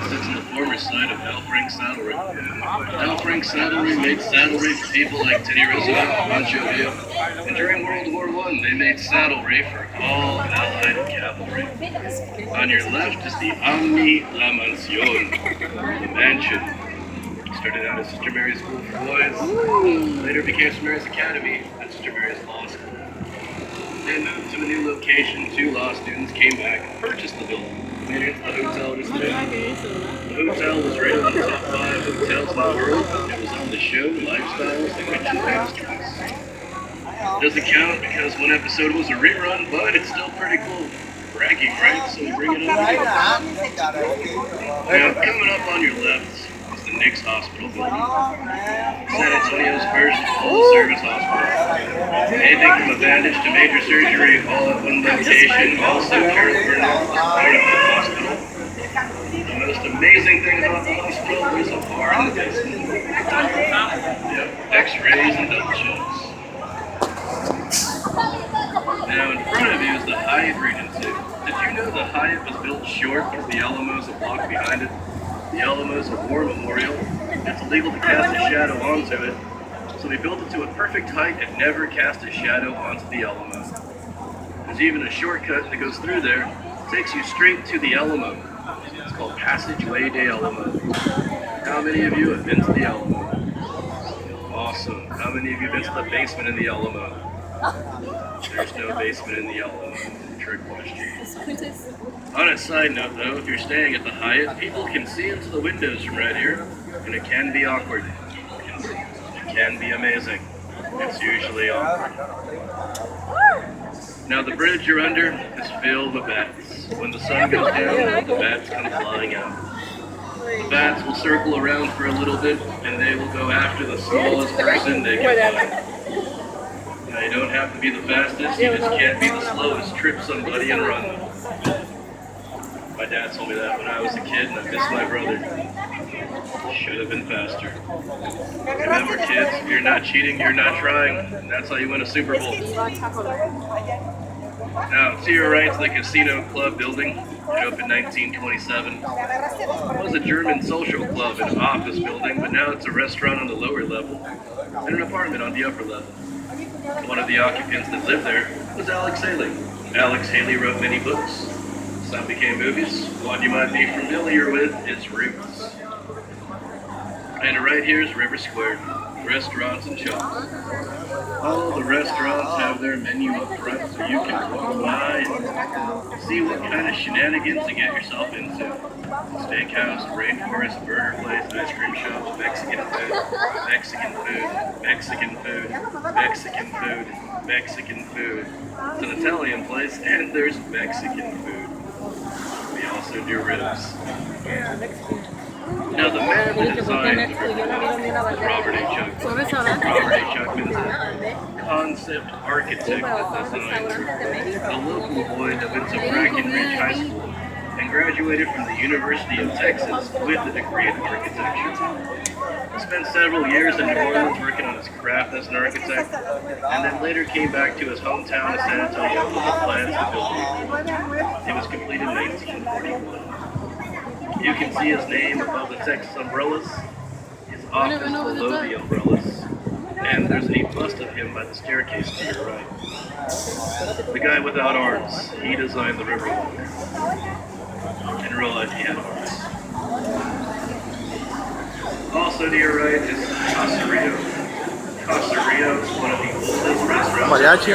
sits on the former site of Frank saddlery. Frank saddlery made saddlery for people like Teddy Roosevelt and Pancho Villa. And during World War I, they made saddlery for all Allied cavalry. On your left is the Omni La Mansión, the mansion. Started out as Sister Mary's School for Boys, later became Sister Mary's Academy and Sister Mary's Law School. They moved to a new location. 2 law students came back and purchased the building. Made it into the hotel it is today. The hotel was rated on the top 5 hotels in the world. It was on the show Lifestyles and Rich and Masters. It doesn't count because one episode was a rerun, but it's still pretty cool. Bragging, right? So we bring it up. Now, coming up on your left is the Knicks Hospital building. San Antonio's first full-service hospital. Anything from a bandage to major surgery, all at one location. Also, Carol Burnett is part of the hospital. The most amazing thing about the hospital is a bar in the basement. Yep, X-rays and double checks. Now, in front of you is the Hyatt Regency. Did you know the Hyatt was built short of the Alamos a block behind it? The Alamos a war memorial. It's illegal to cast a shadow onto it, so they built it to a perfect height and never cast a shadow onto the Alamo. There's even a shortcut that goes through there. It takes you straight to the Alamo. It's called Passageway de Alamo. How many of you have been to the Alamo? Awesome. How many of you have been to the basement in the Alamo? There's no basement in the Alamo. Trick question. On a side note though, if you're staying at the Hyatt, people can see into the windows from right here, and it can be awkward. It can be amazing. It's usually awkward. Now the bridge you're under is filled with bats. When the sun goes down, the bats come flying out. The bats will circle around for a little bit, and they will go after the smallest person they can find. Now you don't have to be the fastest, you just can't be the slowest. Trip somebody and run. My dad told me that when I was a kid and I missed my brother. Should have been faster. Remember kids, if you're not cheating, you're not trying. And that's how you win a Super Bowl. Now, to your right is the Casino Club building. It opened in 1927. It was a German social club and office building, but now it's a restaurant on the lower level and an apartment on the upper level. One of the occupants that lived there was Alex Haley. Alex Haley wrote many books. Some became movies. One you might be familiar with is Roots. And right here is River Square, restaurants and shops. All the restaurants have their menu up front so you can walk by and see what kind of shenanigans to get yourself into. Steakhouse, rainforest, burger place, ice cream shops, Mexican food, Mexican food, Mexican food, Mexican food, Mexican food. It's an Italian place and there's Mexican food. We also do ribs. Now the man that designed the river is Robert A. Chuckman. Robert A. Chuckman is a concept architect that designed a local boy that went to Brackenridge High School and graduated from the University of Texas with a degree in architecture. He spent several years in New Orleans working on his craft as an architect, and then later came back to his hometown of San Antonio with the plans to build it. It was completed in 1941. You can see his name above the Texas umbrellas, his office below the umbrellas, and there's a bust of him by the staircase to your right. The guy without arms, he designed the Riverwalk. In real life, he had arms. Also to your right is Casa Rio. Casa Rio is one of the oldest restaurants. Mariachi.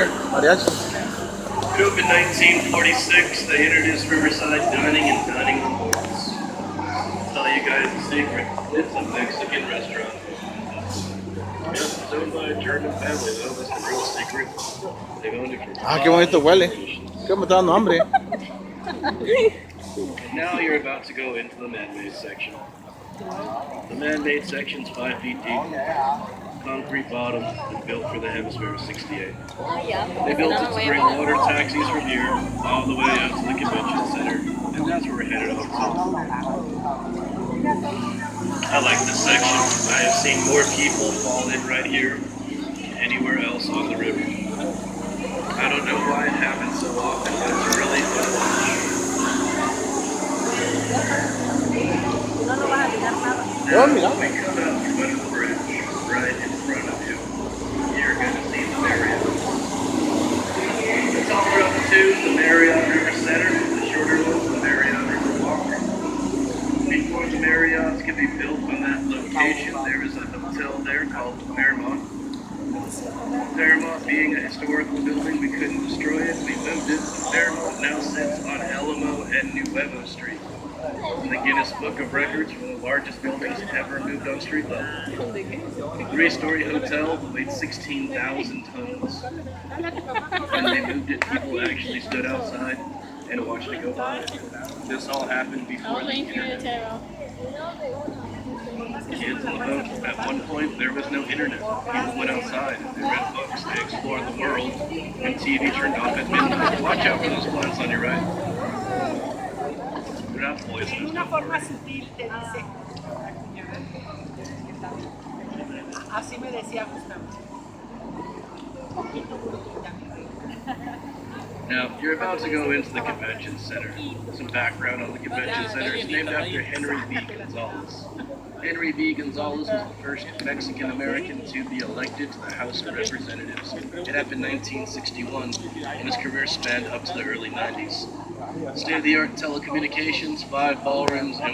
It opened in 1946. They introduced Riverside dining and dining reports. I'll tell you guys a secret. It's a Mexican restaurant. Yes, it's owned by a German family though. That's the real secret. They've owned it for Qué bonito huele. ¿Qué me está dando hambre? And now you're about to go into the man-made section. The man-made section's 5 feet deep. Concrete bottom and built for the Hemisphere 68. They built it to bring water taxis from here all the way up to the convention center, and that's where we're headed off to. I like this section. I have seen more people fall in right here than anywhere else on the river. I don't know why it happens so often, but it's really fun to watch. Oh, mira. We come out from under the bridge, right in front of you. You're going to see the Marriott. The taller of the two, the Marriott River Center. The shorter one's the Marriott River Walk. Before the Marriotts could be built on that location, there was a hotel there called Fairmont. Fairmont being a historical building, we couldn't destroy it. We moved it. Fairmont now sits on Alamo and Nuevo Street. In the Guinness Book of Records, one of the largest buildings ever moved on street level. Three-story hotel weighed 16,000 tons. When they moved it, people actually stood outside and watched it go by. This all happened before the internet. Kids on the boat. At one point, there was no internet. People went outside, they read books, they explored the world, and TV turned off at midnight. Watch out for those plants on your right. They're not poisonous. Una forma sutil te dice. Así me decía Gustavo. Poquito brutita. Now, you're about to go into the convention center. Some background on the convention center. It's named after Henry B. Gonzalez. Henry B. Gonzalez was the first Mexican-American to be elected to the House of Representatives. It happened in 1961, and his career spanned up to the early 90s. State-of-the-art telecommunications, 5 ballrooms, and